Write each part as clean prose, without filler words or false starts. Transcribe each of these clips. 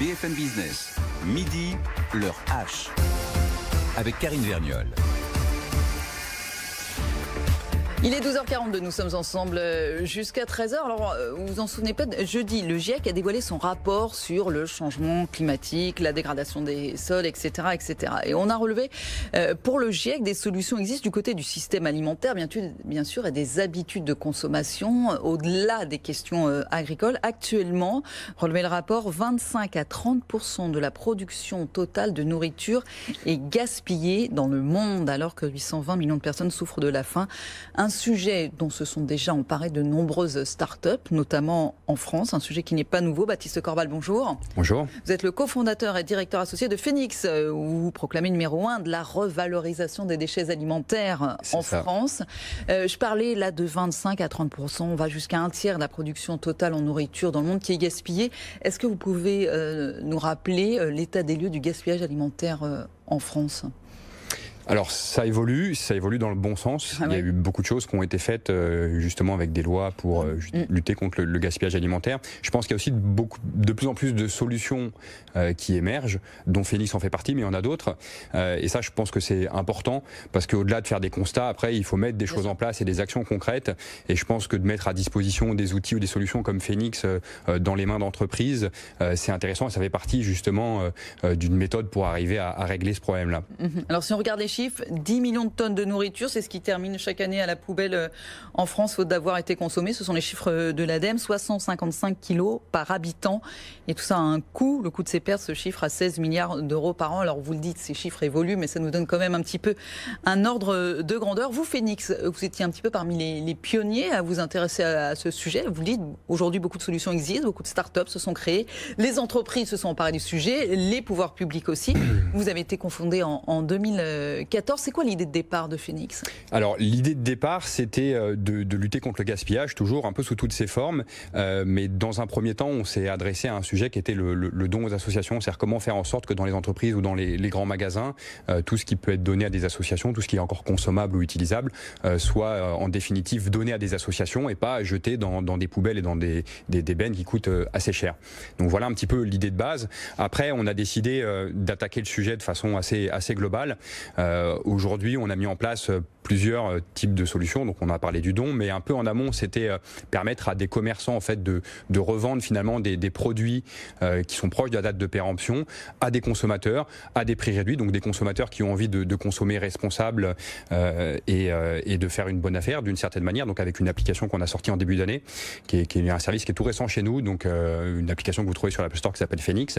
BFM Business. Midi, l'heure H. Avec Karine Vergnol. Il est 12h42, nous sommes ensemble jusqu'à 13h. Alors, vous vous en souvenez peut-être, jeudi, le GIEC a dévoilé son rapport sur le changement climatique, la dégradation des sols, etc. etc. Et on a relevé, pour le GIEC, des solutions existent du côté du système alimentaire, bien sûr, et des habitudes de consommation, au-delà des questions agricoles. Actuellement, relevé le rapport, 25 à 30% de la production totale de nourriture est gaspillée dans le monde, alors que 820 millions de personnes souffrent de la faim. Un sujet dont se sont déjà emparées de nombreuses start-up, notamment en France, un sujet qui n'est pas nouveau. Baptiste Corval, bonjour. Bonjour. Vous êtes le cofondateur et directeur associé de Phoenix, où vous proclamez numéro 1 de la revalorisation des déchets alimentaires en France. Je parlais là de 25 à 30%, on va jusqu'à un tiers de la production totale en nourriture dans le monde qui est gaspillée. Est-ce que vous pouvez nous rappeler l'état des lieux du gaspillage alimentaire en France ? Alors ça évolue dans le bon sens. Il y a eu beaucoup de choses qui ont été faites justement avec des lois pour lutter contre le gaspillage alimentaire. Je pense qu'il y a aussi de plus en plus de solutions qui émergent, dont Phoenix en fait partie, mais il y en a d'autres. Et ça, je pense que c'est important parce qu'au-delà de faire des constats, après, il faut mettre des choses en place et des actions concrètes. Et je pense que de mettre à disposition des outils ou des solutions comme Phoenix dans les mains d'entreprises, c'est intéressant et ça fait partie justement d'une méthode pour arriver à régler ce problème-là. Alors si on regarde les chiffres, 10 millions de tonnes de nourriture, c'est ce qui termine chaque année à la poubelle en France, faute d'avoir été consommé. Ce sont les chiffres de l'ADEME, 655 kilos par habitant. Et tout ça a un coût. Le coût de ces pertes se chiffre à 16 milliards d'euros par an. Alors vous le dites, ces chiffres évoluent, mais ça nous donne quand même un petit peu un ordre de grandeur. Vous, Phoenix, vous étiez un petit peu parmi les pionniers à vous intéresser à ce sujet. Vous le dites, aujourd'hui, beaucoup de solutions existent, beaucoup de start-up se sont créées. Les entreprises se sont emparées du sujet, les pouvoirs publics aussi. Vous avez été confondé en 2014. C'est quoi l'idée de départ de Phoenix ? Alors l'idée de départ, c'était de lutter contre le gaspillage, toujours un peu sous toutes ses formes, mais dans un premier temps, on s'est adressé à un sujet qui était le don aux associations, c'est-à-dire comment faire en sorte que dans les entreprises ou dans les grands magasins, tout ce qui peut être donné à des associations, tout ce qui est encore consommable ou utilisable, soit en définitive donné à des associations et pas jeté dans des poubelles et dans des bennes qui coûtent assez cher. Donc voilà un petit peu l'idée de base. Après, on a décidé d'attaquer le sujet de façon assez globale. Aujourd'hui, on a mis en place plusieurs types de solutions. Donc, on a parlé du don, mais un peu en amont, c'était permettre à des commerçants en fait de revendre finalement des produits qui sont proches de la date de péremption à des consommateurs à des prix réduits. Donc, des consommateurs qui ont envie de consommer responsable et de faire une bonne affaire d'une certaine manière. Donc, avec une application qu'on a sortie en début d'année, qui est un service qui est tout récent chez nous. Donc, une application que vous trouvez sur l'App Store qui s'appelle Phoenix.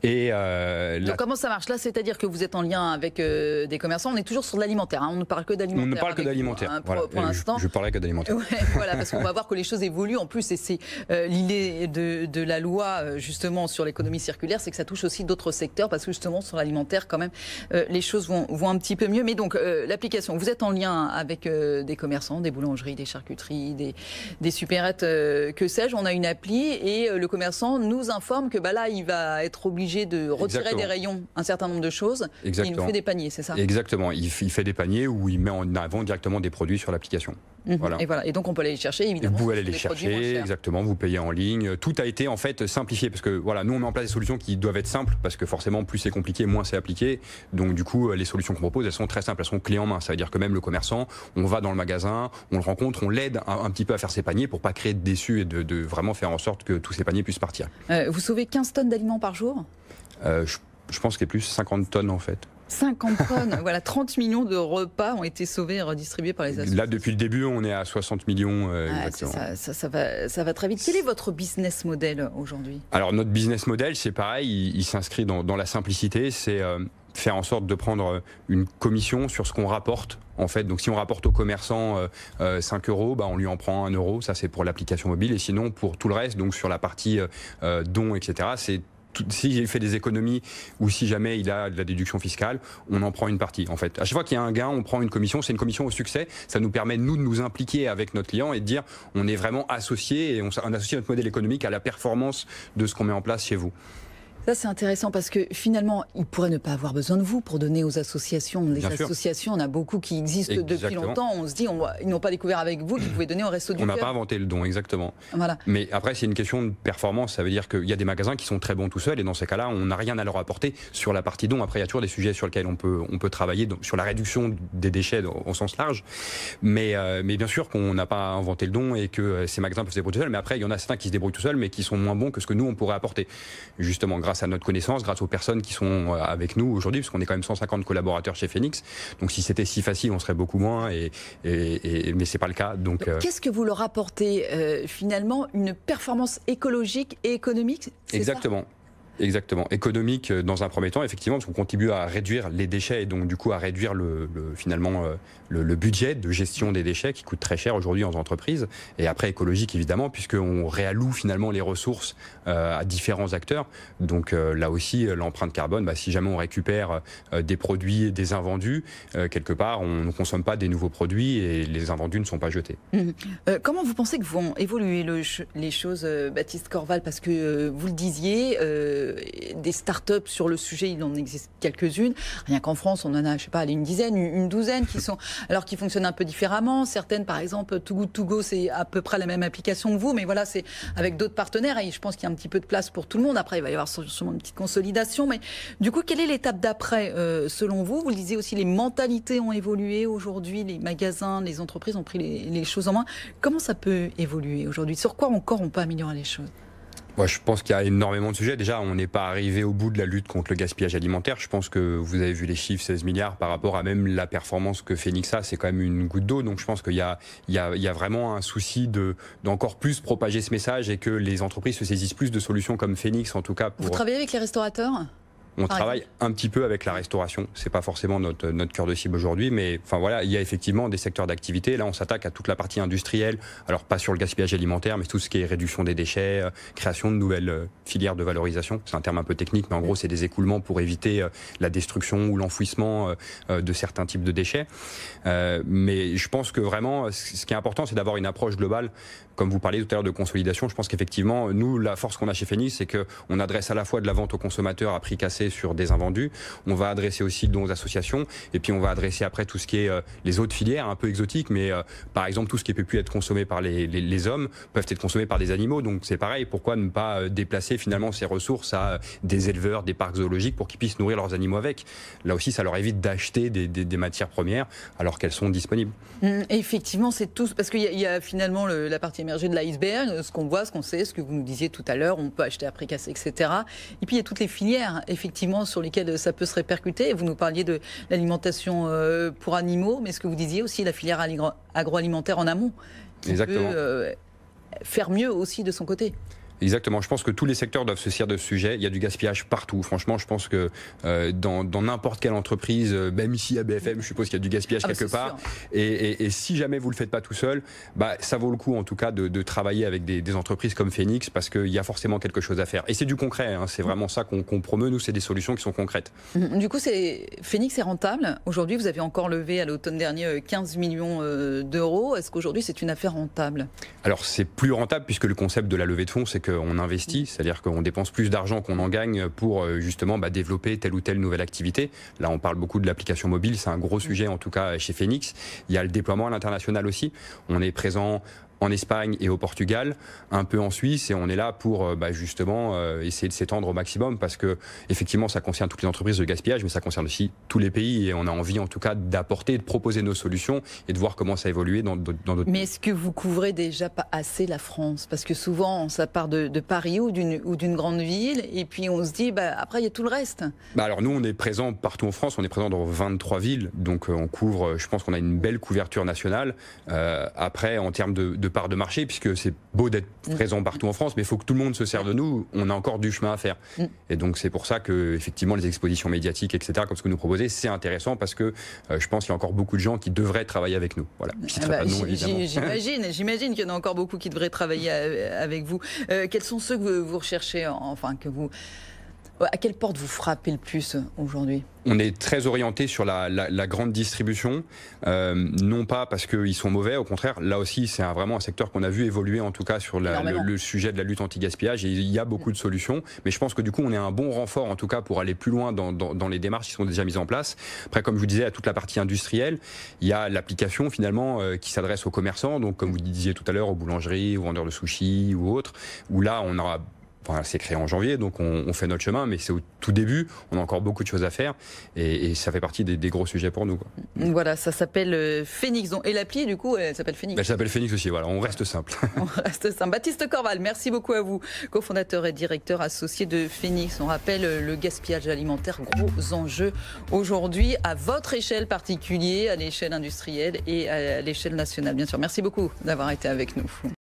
Donc, comment ça marche là ? C'est-à-dire que vous êtes en lien avec des commerçants. On est toujours sur de l'alimentaire. On ne parle que d'alimentaire. On ne parle que d'alimentaire. Pour l'instant. Je parlais que d'alimentaire. Ouais, voilà, parce qu'on va voir que les choses évoluent. En plus, et c'est l'idée de la loi justement sur l'économie circulaire, c'est que ça touche aussi d'autres secteurs, parce que justement sur l'alimentaire, quand même, les choses vont un petit peu mieux. Mais donc l'application, vous êtes en lien avec des commerçants, des boulangeries, des charcuteries, des supérettes, que sais-je. On a une appli et le commerçant nous informe que là, il va être obligé de retirer des rayons un certain nombre de choses. Exactement. Et il nous fait des paniers, c'est ça ? Exactement. Il fait des paniers où il met en avant directement des produits sur l'application. Voilà. Et donc on peut aller les chercher, évidemment. Vous pouvez aller les chercher, exactement, vous payez en ligne. Tout a été en fait simplifié parce que voilà, nous on met en place des solutions qui doivent être simples parce que forcément plus c'est compliqué, moins c'est appliqué. Donc du coup les solutions qu'on propose, elles sont très simples, elles sont clés en main. Ça veut dire que même le commerçant, on va dans le magasin, on le rencontre, on l'aide un petit peu à faire ses paniers pour pas créer de déçus et de vraiment faire en sorte que tous ces paniers puissent partir. Vous sauvez 15 tonnes d'aliments par jour ? Je pense qu'il y a plus 50 tonnes en fait. 50 tonnes, voilà, 30 millions de repas ont été sauvés et redistribués par les associations. Là, depuis le début, on est à 60 millions. Ça va très vite. Quel est votre business model aujourd'hui ? Alors, notre business model, c'est pareil, il s'inscrit dans la simplicité, c'est faire en sorte de prendre une commission sur ce qu'on rapporte. En fait, donc si on rapporte aux commerçants 5 euros, on lui en prend 1 euro, ça c'est pour l'application mobile, et sinon pour tout le reste, donc sur la partie dons, etc., c'est s'il fait des économies ou si jamais il a de la déduction fiscale, on en prend une partie. En fait, à chaque fois qu'il y a un gain, on prend une commission. C'est une commission au succès. Ça nous permet nous de nous impliquer avec notre client et de dire on est vraiment associé et on associe notre modèle économique à la performance de ce qu'on met en place chez vous. Ça, c'est intéressant parce que finalement, ils pourraient ne pas avoir besoin de vous pour donner aux associations. Les associations, on a beaucoup qui existent depuis longtemps. On se dit, ils n'ont pas découvert avec vous qu'ils pouvaient donner au Resto du Cœur. On n'a pas inventé le don, exactement. Voilà. Mais après, c'est une question de performance. Ça veut dire qu'il y a des magasins qui sont très bons tout seuls et dans ces cas-là, on n'a rien à leur apporter sur la partie don. Après, il y a toujours des sujets sur lesquels on peut travailler, donc, sur la réduction des déchets au sens large. Mais bien sûr qu'on n'a pas inventé le don et que ces magasins peuvent se débrouiller tout seuls. Mais après, il y en a certains qui se débrouillent tout seuls, mais qui sont moins bons que ce que nous, on pourrait apporter. Justement, grâce à notre connaissance, grâce aux personnes qui sont avec nous aujourd'hui, parce qu'on est quand même 150 collaborateurs chez Phoenix. Donc si c'était si facile, on serait beaucoup moins, mais c'est pas le cas. Donc qu'est-ce que vous leur apportez finalement? Une performance écologique et économique? Exactement. Exactement. Économique dans un premier temps, effectivement, parce qu'on contribue à réduire les déchets et donc du coup à réduire finalement le budget de gestion des déchets qui coûte très cher aujourd'hui aux entreprises. Et après écologique évidemment, puisqu'on réalloue finalement les ressources à différents acteurs. Donc là aussi, l'empreinte carbone, si jamais on récupère des produits, des invendus, quelque part, on ne consomme pas des nouveaux produits et les invendus ne sont pas jetés. Comment vous pensez que vont évoluer les choses, Baptiste Corval? Parce que vous le disiez, des start-up sur le sujet, il en existe quelques-unes. Rien qu'en France, on en a, je sais pas, une dizaine, une douzaine qui fonctionnent un peu différemment. Certaines, par exemple, Too Good To Go, c'est à peu près la même application que vous, mais voilà, c'est avec d'autres partenaires et je pense qu'il y a un petit peu de place pour tout le monde. Après, il va y avoir sûrement une petite consolidation, mais du coup, quelle est l'étape d'après selon vous? Vous le disiez aussi, les mentalités ont évolué aujourd'hui, les magasins, les entreprises ont pris les choses en main. Comment ça peut évoluer aujourd'hui? Sur quoi encore on peut améliorer les choses? Moi, je pense qu'il y a énormément de sujets. Déjà, on n'est pas arrivé au bout de la lutte contre le gaspillage alimentaire. Je pense que vous avez vu les chiffres, 16 milliards par rapport à même la performance que Phoenix a, c'est quand même une goutte d'eau. Donc je pense qu'il y a vraiment un souci d'encore plus propager ce message et que les entreprises se saisissent plus de solutions comme Phoenix, en tout cas. Vous travaillez avec les restaurateurs ? On travaille un petit peu avec la restauration. C'est pas forcément notre cœur de cible aujourd'hui, mais enfin voilà, il y a effectivement des secteurs d'activité. Là, on s'attaque à toute la partie industrielle. Alors pas sur le gaspillage alimentaire, mais tout ce qui est réduction des déchets, création de nouvelles filières de valorisation. C'est un terme un peu technique, mais en gros, c'est des écoulements pour éviter la destruction ou l'enfouissement de certains types de déchets. Mais je pense que vraiment, ce qui est important, c'est d'avoir une approche globale. Comme vous parliez tout à l'heure de consolidation, je pense qu'effectivement, nous, la force qu'on a chez Phoenix, c'est qu'on adresse à la fois de la vente aux consommateurs à prix cassé sur des invendus, on va adresser aussi le don aux associations, et puis on va adresser après tout ce qui est les autres filières un peu exotiques, mais par exemple tout ce qui peut plus être consommé par les hommes peuvent être consommés par des animaux, donc c'est pareil, pourquoi ne pas déplacer finalement ces ressources à des éleveurs, des parcs zoologiques pour qu'ils puissent nourrir leurs animaux avec. Là aussi, ça leur évite d'acheter des matières premières alors qu'elles sont disponibles. Effectivement, c'est tout, parce qu'il y a finalement la partie émergée de l'iceberg, ce qu'on voit, ce qu'on sait, ce que vous nous disiez tout à l'heure, on peut acheter à prix cassé, etc. Et puis il y a toutes les filières, effectivement, sur lesquelles ça peut se répercuter. Vous nous parliez de l'alimentation pour animaux, mais ce que vous disiez aussi, la filière agroalimentaire en amont, qui peut faire mieux aussi de son côté. Exactement, je pense que tous les secteurs doivent se saisir de ce sujet. Il y a du gaspillage partout. Franchement, je pense que dans n'importe quelle entreprise, même ici à BFM, je suppose qu'il y a du gaspillage quelque part. Et si jamais vous le faites pas tout seul, ça vaut le coup en tout cas de travailler avec des entreprises comme Phoenix, parce qu'il y a forcément quelque chose à faire. Et c'est du concret, hein, c'est vraiment ça qu'on promeut. Nous, c'est des solutions qui sont concrètes. Du coup, Phoenix est rentable. Aujourd'hui, vous avez encore levé à l'automne dernier 15 millions d'euros. Est-ce qu'aujourd'hui, c'est une affaire rentable? Alors, c'est plus rentable puisque le concept de la levée de fonds, c'est qu'on investit, c'est-à-dire qu'on dépense plus d'argent qu'on en gagne pour justement développer telle ou telle nouvelle activité. Là, on parle beaucoup de l'application mobile, c'est un gros sujet en tout cas chez Phoenix. Il y a le déploiement à l'international aussi. On est présent en Espagne et au Portugal, un peu en Suisse, et on est là pour justement essayer de s'étendre au maximum, parce que effectivement ça concerne toutes les entreprises de gaspillage, mais ça concerne aussi tous les pays, et on a envie en tout cas d'apporter, de proposer nos solutions et de voir comment ça évolue dans d'autres pays. Mais est-ce que vous couvrez déjà pas assez la France? Parce que souvent ça part de Paris ou d'une grande ville, et puis on se dit après il y a tout le reste. Alors nous on est présent partout en France, on est présent dans 23 villes, donc on couvre, je pense qu'on a une belle couverture nationale. Après en termes de part de marché, puisque c'est beau d'être présent partout en France, mais il faut que tout le monde se serve de nous, on a encore du chemin à faire. Et donc c'est pour ça que effectivement les expositions médiatiques, etc., comme ce que nous proposez, c'est intéressant, parce que je pense qu'il y a encore beaucoup de gens qui devraient travailler avec nous. Voilà. J'imagine qu'il y en a encore beaucoup qui devraient travailler avec vous. Quels sont ceux que vous recherchez, enfin que vous À quelle porte vous frappez le plus aujourd'hui ? On est très orienté sur la grande distribution, non pas parce qu'ils sont mauvais, au contraire, là aussi c'est vraiment un secteur qu'on a vu évoluer en tout cas sur le sujet de la lutte anti-gaspillage, et il y a beaucoup de solutions, mais je pense que du coup on est un bon renfort en tout cas pour aller plus loin dans les démarches qui sont déjà mises en place. Après, comme je vous disais, à toute la partie industrielle, il y a l'application finalement qui s'adresse aux commerçants, donc comme vous disiez tout à l'heure, aux boulangeries, aux vendeurs de sushis ou autres, où là on aura... Enfin, c'est créé en janvier, donc on fait notre chemin, mais c'est au tout début, on a encore beaucoup de choses à faire, et ça fait partie des gros sujets pour nous, quoi. Voilà, ça s'appelle Phoenix. Et l'appli, du coup, elle s'appelle Phoenix. Elle s'appelle Phoenix aussi, voilà, on reste simple. On reste simple. Baptiste Corval, merci beaucoup à vous, cofondateur et directeur associé de Phoenix. On rappelle le gaspillage alimentaire, gros enjeu aujourd'hui, à votre échelle particulière, à l'échelle industrielle et à l'échelle nationale, bien sûr. Merci beaucoup d'avoir été avec nous.